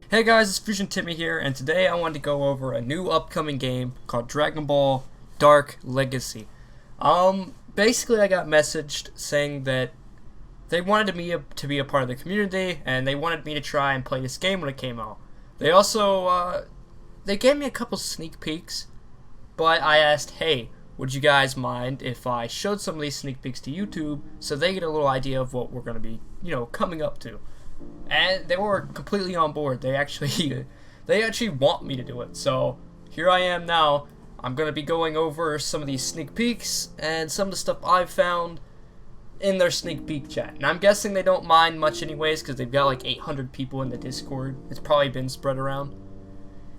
Hey guys, it's FuzionTimmy here, and today I wanted to go over a new upcoming game called Dragon Ball Dark Legacy. Basically I got messaged saying that they wanted me to be a part of the community, and they wanted me to try and play this game when it came out. They also, they gave me a couple sneak peeks, but I asked, hey, would you guys mind if I showed some of these sneak peeks to YouTube so they get a little idea of what we're going to be, coming up to? And they were completely on board. They actually want me to do it. So here I am now. I'm gonna be going over some of these sneak peeks and some of the stuff I've found in their sneak peek chat. And I'm guessing they don't mind much anyways, because they've got like 800 people in the Discord. It's probably been spread around.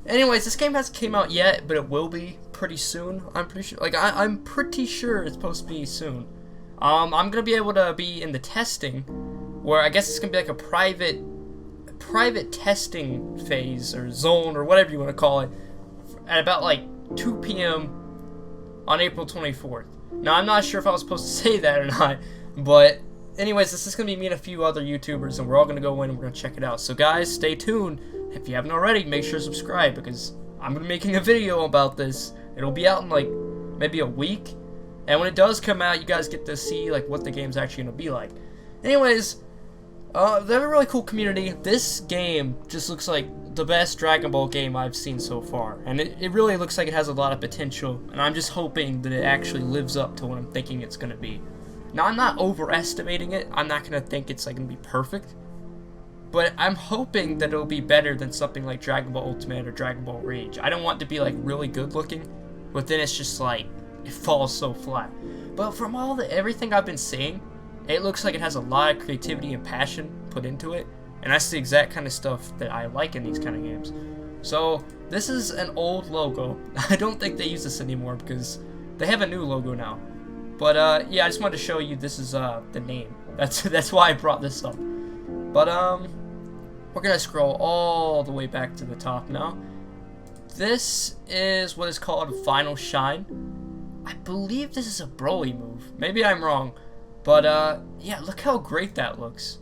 Anyways, this game hasn't came out yet, but it will be pretty soon. I'm pretty sure. I'm pretty sure it's supposed to be soon. I'm gonna be able to be in the testing, where I guess it's gonna be like a private testing phase or zone or whatever you want to call it, at about like 2 p.m. on April 24th. Now I'm not sure if I was supposed to say that or not, but anyways, this is gonna be me and a few other YouTubers, and we're all gonna go in and we're gonna check it out. So guys, stay tuned. If you haven't already, make sure to subscribe, because I'm gonna be making a video about this. It'll be out in like maybe a week, and when it does come out, you guys get to see like what the game's actually gonna be like. Anyways, they have a really cool community. This game just looks like the best Dragon Ball game I've seen so far, and it really looks like it has a lot of potential, and I'm just hoping that it actually lives up to what I'm thinking it's gonna be. Now, I'm not overestimating it. I'm not gonna think it's like gonna be perfect, but I'm hoping that it'll be better than something like Dragon Ball Ultimate or Dragon Ball Rage. I don't want it to be like really good looking, but then it's just like it falls so flat. But from everything I've been seeing, it looks like it has a lot of creativity and passion put into it, and that's the exact kind of stuff that I like in these kind of games. So this is an old logo. I don't think they use this anymore because they have a new logo now. But yeah, I just wanted to show you this is the name. That's why I brought this up. But we're gonna scroll all the way back to the top now. This is what is called Final Shine. I believe this is a Broly move. Maybe I'm wrong. But, yeah, look how great that looks.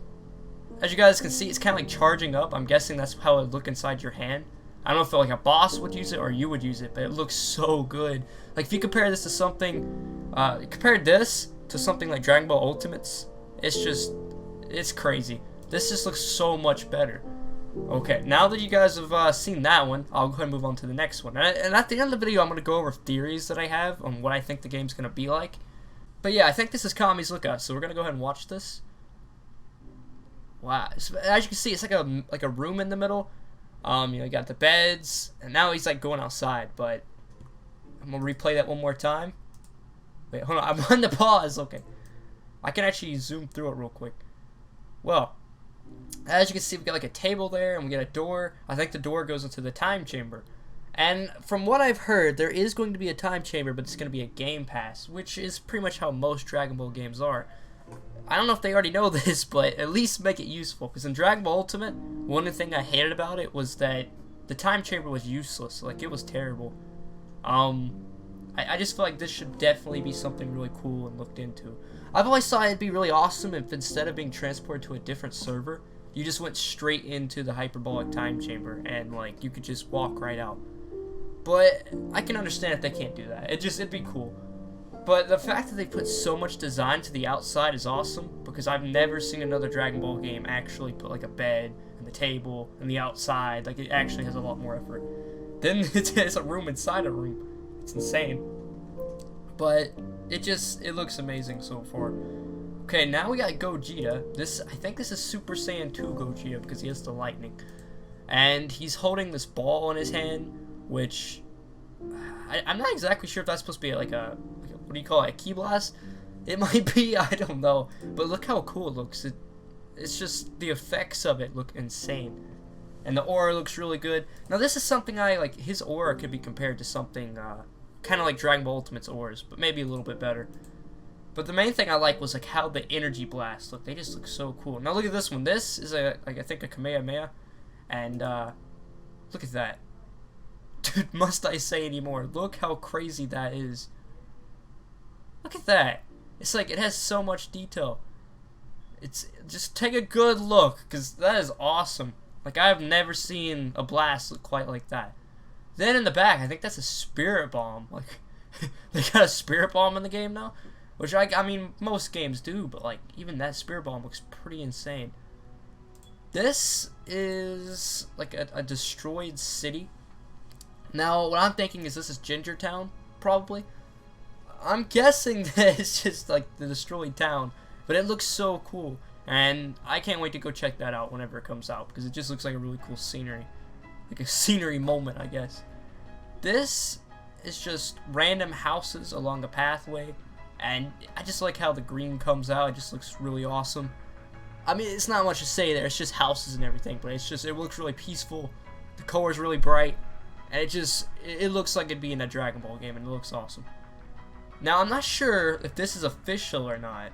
As you guys can see, it's kind of like charging up. I'm guessing that's how it would look inside your hand. I don't know if like a boss would use it or you would use it, but it looks so good. Like, if you compare this to something, compare this to something like Dragon Ball Ultimates, it's crazy. This just looks so much better. Okay, now that you guys have seen that one, I'll go ahead and move on to the next one. And at the end of the video, I'm going to go over theories that I have on what I think the game's going to be like. But yeah, I think this is Kami's Lookout, so we're gonna go ahead and watch this. Wow, so as you can see, it's like a room in the middle. You got the beds, and now he's like going outside. But I'm gonna replay that one more time. Wait, hold on, I'm on the pause. Okay, I can actually zoom through it real quick. Well, as you can see, we got like a table there, and we got a door. I think the door goes into the time chamber. And from what I've heard, there is going to be a time chamber, but it's going to be a game pass, which is pretty much how most Dragon Ball games are. I don't know if they already know this, but at least make it useful. Because in Dragon Ball Ultimate, one thing I hated about it was that the time chamber was useless. Like, it was terrible. I just feel like this should definitely be something really cool and looked into. I've always thought it'd be really awesome if instead of being transported to a different server, you just went straight into the hyperbolic time chamber and, like, you could just walk right out. But I can understand if they can't do that. It'd be cool. But the fact that they put so much design to the outside is awesome, because I've never seen another Dragon Ball game actually put like a bed and the table and the outside. Like, it actually has a lot more effort. Then it's a room inside a room. It's insane. But it looks amazing so far. Okay, now we got Gogeta. I think this is Super Saiyan 2 Gogeta, because he has the lightning. And he's holding this ball in his hand, which I'm not exactly sure if that's supposed to be like a what do you call it, a ki blast? It might be, I don't know. But look how cool it looks. It's just the effects of it look insane, and the aura looks really good. Now this is something I like. His aura could be compared to something kind of like Dragon Ball Ultimate's auras, but maybe a little bit better. But the main thing I like was like how the energy blasts look. They just look so cool. Now look at this one. This is I think a Kamehameha, and look at that. Dude, must I say anymore? Look how crazy that is. Look at that. It's like it has so much detail. It's just take a good look, because that is awesome. Like, I have never seen a blast look quite like that. Then in the back, I think that's a spirit bomb. Like, they got a spirit bomb in the game now, which I mean, most games do, but like, even that spirit bomb looks pretty insane. This is like a destroyed city. Now, what I'm thinking is this is Ginger Town, probably. I'm guessing that it's just like the destroyed town, but it looks so cool, and I can't wait to go check that out whenever it comes out, because it just looks like a really cool scenery. Like a scenery moment, I guess. This is just random houses along a pathway, and I just like how the green comes out. It just looks really awesome. I mean, it's not much to say there. It's just houses and everything, but it looks really peaceful. The color's really bright, and it looks like it'd be in a Dragon Ball game, and it looks awesome. Now, I'm not sure if this is official or not,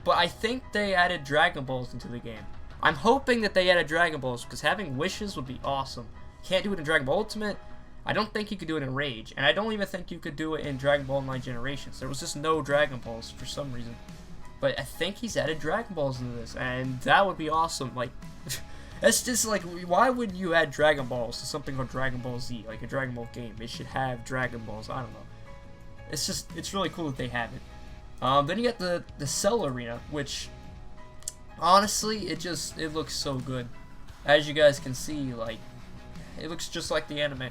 but I think they added Dragon Balls into the game. I'm hoping that they added Dragon Balls, because having wishes would be awesome. You can't do it in Dragon Ball Ultimate. I don't think you could do it in Rage, and I don't even think you could do it in Dragon Ball Online Generations. There was just no Dragon Balls for some reason. But I think he's added Dragon Balls into this, and that would be awesome. Like, it's just like, why would you add Dragon Balls to something called Dragon Ball Z, like a Dragon Ball game? It should have Dragon Balls. I don't know. It's really cool that they have it. Then you got the Cell Arena, which honestly, it looks so good. As you guys can see, like, it looks just like the anime.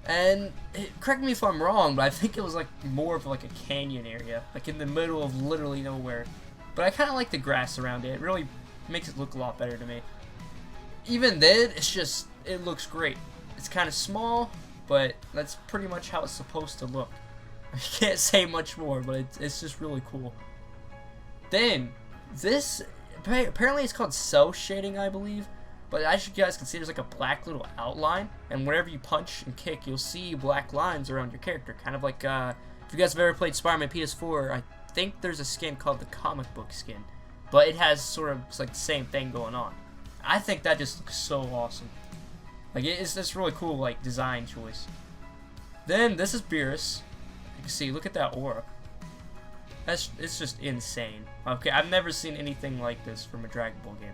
And correct me if I'm wrong, but I think it was like more of like a canyon area, like in the middle of literally nowhere. But I kind of like the grass around it. It really makes it look a lot better to me. Even then, it looks great. It's kind of small, but that's pretty much how it's supposed to look. I can't say much more, but it's just really cool. Then, this, apparently it's called cell shading, I believe. But as you guys can see, there's like a black little outline, and whenever you punch and kick, you'll see black lines around your character. Kind of like, if you guys have ever played Spider-Man PS4, I think there's a skin called the comic book skin. But it has sort of, it's like the same thing going on. I think that just looks so awesome. Like, it's this really cool, like, design choice. Then, this is Beerus. You can see, look at that aura. It's just insane. Okay, I've never seen anything like this from a Dragon Ball game.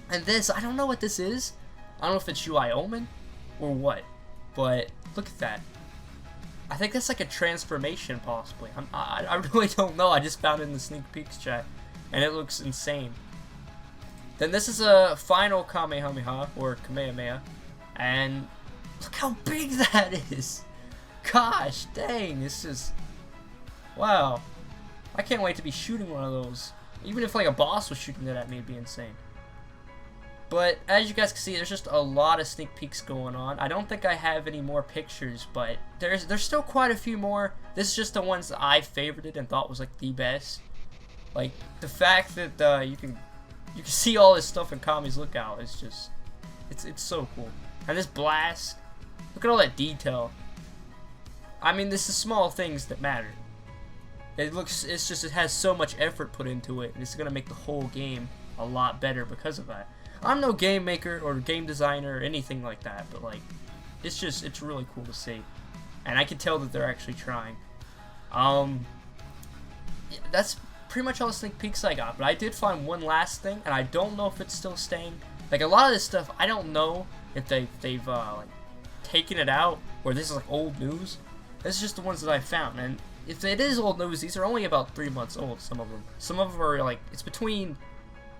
And this, I don't know what this is. I don't know if it's UI Omen or what, but look at that. I think that's like a transformation, possibly. I really don't know. I just found it in the sneak peeks chat, and it looks insane. Then this is a final Kamehameha, or Kamehameha, and look how big that is. Gosh, dang, this is, wow. I can't wait to be shooting one of those. Even if like a boss was shooting that at me, it'd be insane. But as you guys can see, there's just a lot of sneak peeks going on. I don't think I have any more pictures, but there's still quite a few more. This is just the ones that I favorited and thought was like the best. Like the fact that you can see all this stuff in Kami's Lookout is just it's so cool. And this blast, look at all that detail. I mean, this is small things that matter. It has so much effort put into it, and it's gonna make the whole game a lot better because of that. I'm no game maker or game designer or anything like that, but like, it's really cool to see, and I can tell that they're actually trying. Yeah, that's pretty much all the sneak peeks I got, but I did find one last thing, and I don't know if it's still staying. Like a lot of this stuff, I don't know if they've like taken it out or this is like old news. This is just the ones that I found, and if it is old news, these are only about 3 months old. Some of them are like, it's between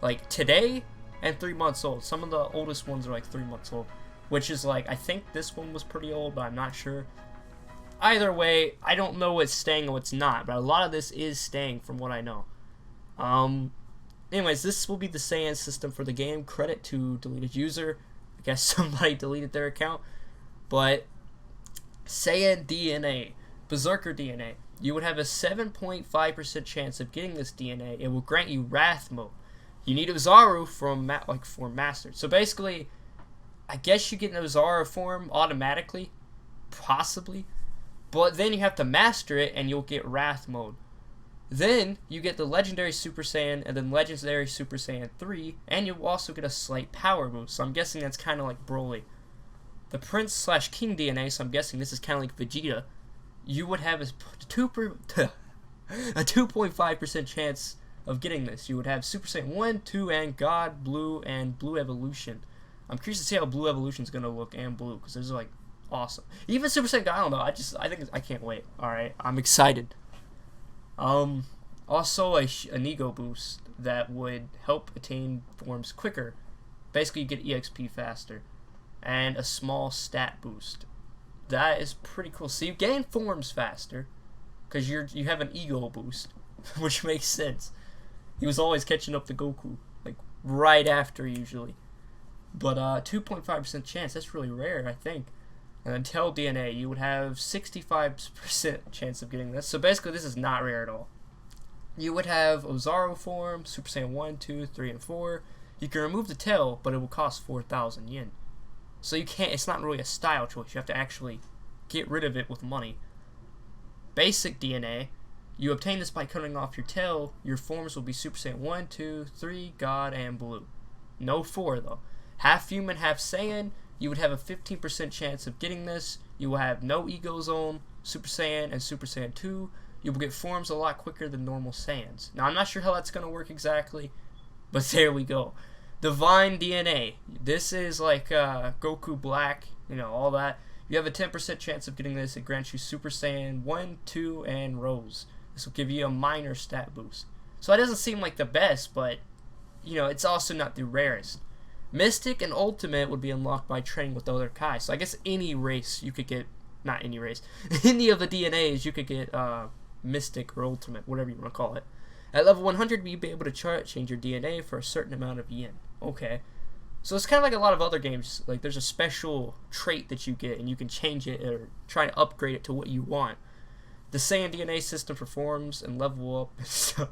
like today and 3 months old. Some of the oldest ones are like 3 months old, which is like, I think this one was pretty old, but I'm not sure. Either way, I don't know what's staying and what's not, but a lot of this is staying from what I know. Anyways, this will be the Saiyan system for the game. Credit to deleted user. I guess somebody deleted their account. But Saiyan DNA, Berserker DNA, you would have a 7.5% chance of getting this DNA. It will grant you Wrath Mode. You need Ozaru for Mastered. So basically, I guess you get an Ozaru form automatically, possibly, but then you have to master it and you'll get Wrath Mode. Then you get the Legendary Super Saiyan and then Legendary Super Saiyan 3, and you'll also get a slight power boost. So I'm guessing that's kind of like Broly. The Prince/King DNA, so I'm guessing this is kind of like Vegeta. You would have a 2.5% chance of getting this. You would have Super Saiyan 1, 2, and God, Blue, and Blue Evolution. I'm curious to see how Blue Evolution is gonna look, and Blue, because those are like awesome. Even Super Saiyan God, I don't know. I think I can't wait. All right, I'm excited. Also an ego boost that would help attain forms quicker. Basically, you get EXP faster, and a small stat boost. That is pretty cool. So you gain forms faster, because you have an ego boost, which makes sense. He was always catching up to Goku, like right after usually. But 2.5% chance, that's really rare, I think. And until DNA, you would have 65% chance of getting this. So basically, this is not rare at all. You would have Ozaru form, Super Saiyan 1, 2, 3, and 4. You can remove the tail, but it will cost 4,000 yen. So you can't, it's not really a style choice. You have to actually get rid of it with money. Basic DNA, you obtain this by cutting off your tail. Your forms will be Super Saiyan 1, 2, 3, God, and Blue. No 4, though. Half human, half Saiyan. You would have a 15% chance of getting this. You will have no Ego Zone, Super Saiyan, and Super Saiyan 2. You will get forms a lot quicker than normal Saiyans. Now, I'm not sure how that's going to work exactly, but there we go. Divine DNA. This is like Goku Black, all that. You have a 10% chance of getting this. It grants you Super Saiyan 1, 2, and Rose. This will give you a minor stat boost. So it doesn't seem like the best, but, it's also not the rarest. Mystic and Ultimate would be unlocked by training with other Kai. So I guess any race you could get, not any race, any of the DNAs you could get Mystic or Ultimate, whatever you want to call it. At level 100, you'd be able to change your DNA for a certain amount of yen. Okay. So it's kind of like a lot of other games. Like there's a special trait that you get, and you can change it or try to upgrade it to what you want. The Saiyan DNA system for forms and level up. So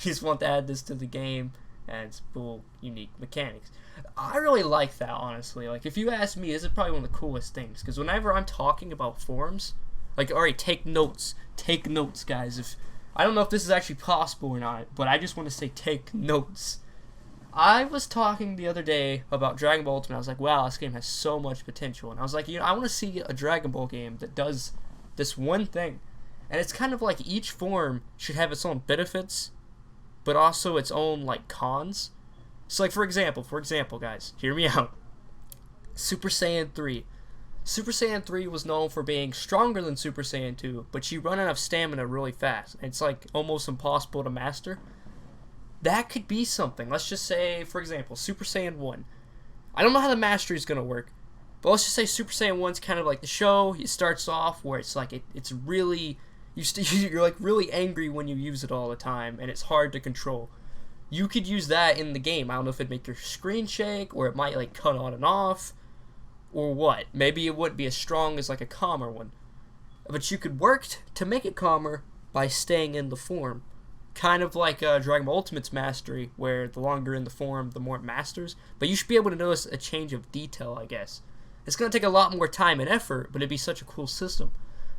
you just want to add this to the game, and it's cool, unique mechanics. I really like that, honestly. Like, if you ask me, this is probably one of the coolest things. Because whenever I'm talking about forms, like, alright, take notes. Take notes, guys. I don't know if this is actually possible or not, but I just want to say take notes. I was talking the other day about Dragon Ball Ultimate. I was like, wow, this game has so much potential. And I was like, I want to see a Dragon Ball game that does this one thing. And it's kind of like each form should have its own benefits, but also its own, like, cons. So, like, for example, guys, hear me out. Super Saiyan 3. Super Saiyan 3 was known for being stronger than Super Saiyan 2, but you run out of stamina really fast. It's, like, almost impossible to master. That could be something. Let's just say, for example, Super Saiyan 1. I don't know how the mastery is going to work, but let's just say Super Saiyan 1's kind of like the show. It starts off where it's, like, it's really... You're, like, really angry when you use it all the time, and it's hard to control. You could use that in the game. I don't know if it'd make your screen shake, or it might, like, cut on and off, or what. Maybe it wouldn't be as strong as, like, a calmer one. But you could work to make it calmer by staying in the form. Kind of like Dragon Ball Ultimate's mastery, where the longer in the form, the more it masters. But you should be able to notice a change of detail, I guess. It's going to take a lot more time and effort, but it'd be such a cool system.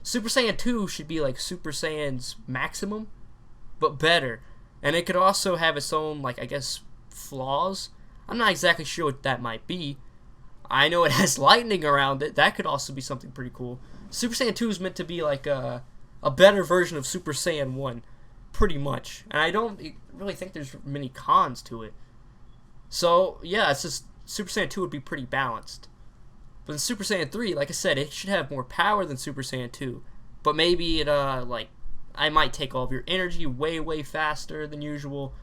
Super Saiyan 2 should be like Super Saiyan's maximum, but better. And it could also have its own, like, I guess, flaws. I'm not exactly sure what that might be. I know it has lightning around it. That could also be something pretty cool. Super Saiyan 2 is meant to be like a better version of Super Saiyan 1, pretty much. And I don't really think there's many cons to it. So, yeah, it's just Super Saiyan 2 would be pretty balanced. But in Super Saiyan 3, like I said, it should have more power than Super Saiyan 2. But maybe it, like, I might take all of your energy way, way faster than usual.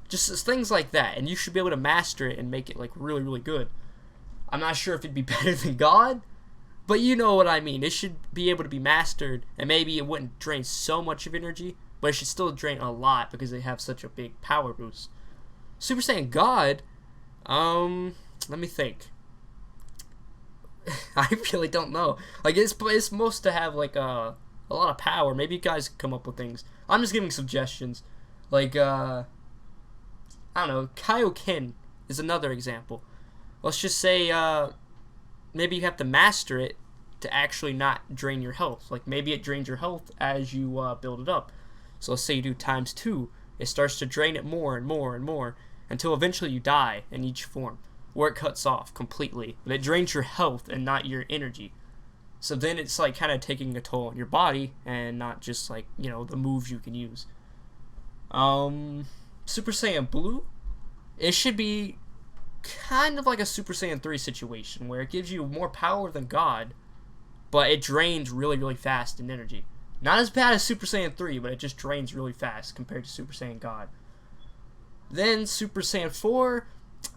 Just things like that. And you should be able to master it and make it, like, really, really good. I'm not sure if it'd be better than God, but you know what I mean. It should be able to be mastered, and maybe it wouldn't drain so much of energy, but it should still drain a lot because they have such a big power boost. Super Saiyan God, let me think. I really don't know. Like, it's supposed to have, like, a lot of power. Maybe you guys come up with things. I'm just giving suggestions. Like, I don't know, Kaioken is another example. Let's just say, maybe you have to master it to actually not drain your health. Like, maybe it drains your health as you build it up. So let's say you do times 2. It starts to drain it more and more and more until eventually you die in each form, where it cuts off completely. But it drains your health and not your energy. So then it's, like, kind of taking a toll on your body and not just, like, the moves you can use. Super Saiyan Blue, it should be kind of like a Super Saiyan 3 situation, where it gives you more power than God, but it drains really, really fast in energy. Not as bad as Super Saiyan 3, but it just drains really fast compared to Super Saiyan God. Then Super Saiyan 4,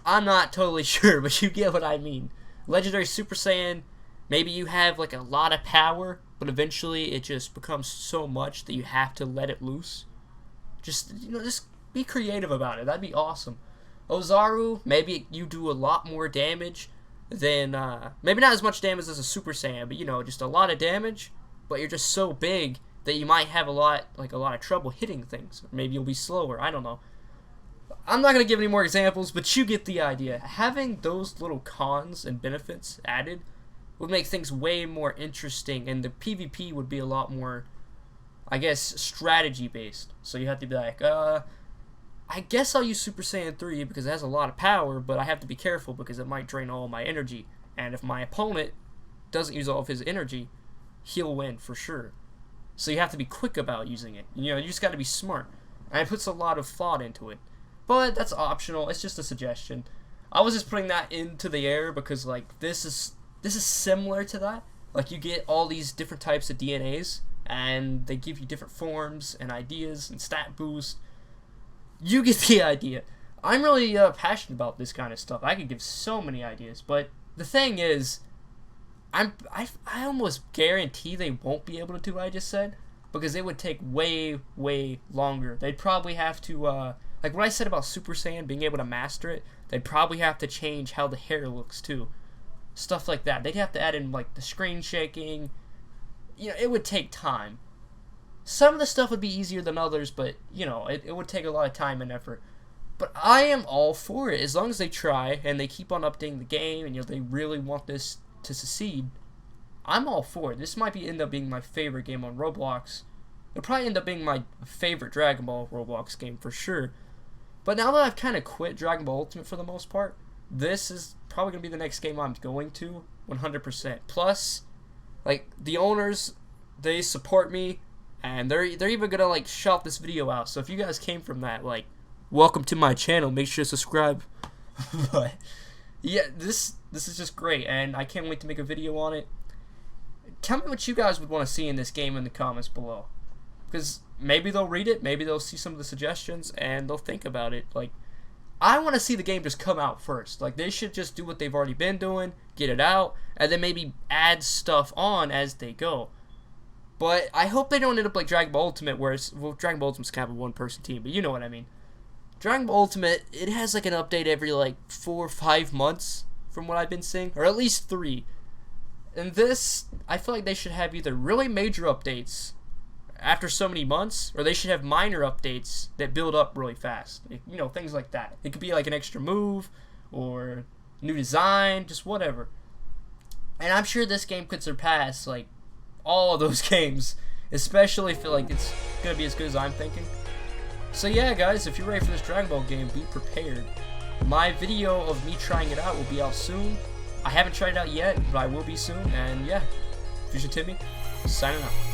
I'm not totally sure, but you get what I mean. Legendary Super Saiyan, maybe you have like a lot of power, but eventually it just becomes so much that you have to let it loose. Just be creative about it. That'd be awesome. Ozaru, maybe you do a lot more damage than, maybe not as much damage as a Super Saiyan, but just a lot of damage, but you're just so big that you might have a lot of trouble hitting things. Maybe you'll be slower, I don't know. I'm not going to give any more examples, but you get the idea. Having those little cons and benefits added would make things way more interesting, and the PvP would be a lot more, I guess, strategy based. So you have to be like, I guess I'll use Super Saiyan 3 because it has a lot of power, but I have to be careful because it might drain all my energy. And if my opponent doesn't use all of his energy, he'll win for sure. So you have to be quick about using it. You just got to be smart. And it puts a lot of thought into it. But that's optional. It's just a suggestion. I was just putting that into the air because this is similar to that. Like, you get all these different types of DNAs, and they give you different forms and ideas and stat boosts. You get the idea. I'm really passionate about this kind of stuff. I could give so many ideas, but the thing is, I almost guarantee they won't be able to do what I just said, because it would take way, way longer. They'd probably have to, like what I said about Super Saiyan being able to master it, they'd probably have to change how the hair looks too. Stuff like that. They'd have to add in the screen shaking. It would take time. Some of the stuff would be easier than others, but it would take a lot of time and effort. But I am all for it as long as they try and they keep on updating the game, and they really want this to succeed. I'm all for it. This might end up being my favorite game on Roblox. It'll probably end up being my favorite Dragon Ball Roblox game for sure. But now that I've kind of quit Dragon Ball Ultimate for the most part, this is probably going to be the next game I'm going to 100%. Plus, the owners, they support me, and they're even going to shout this video out. So if you guys came from that, welcome to my channel. Make sure to subscribe. But yeah, this is just great, and I can't wait to make a video on it. Tell me what you guys would want to see in this game in the comments below, because maybe they'll read it, maybe they'll see some of the suggestions, and they'll think about it. I want to see the game just come out first. They should just do what they've already been doing, get it out, and then maybe add stuff on as they go. But I hope they don't end up like Dragon Ball Ultimate, where Dragon Ball Ultimate's kind of a one-person team, but you know what I mean. Dragon Ball Ultimate, it has an update every 4 or 5 months from what I've been seeing, or at least 3. And this, I feel like they should have either really major updates after so many months, or they should have minor updates that build up really fast. Things like that. It could be an extra move, or new design, just whatever. And I'm sure this game could surpass, all of those games, especially if it's going to be as good as I'm thinking. So yeah, guys, if you're ready for this Dragon Ball game, be prepared. My video of me trying it out will be out soon. I haven't tried it out yet, but I will be soon, and yeah, FuzionTimmy, signing out.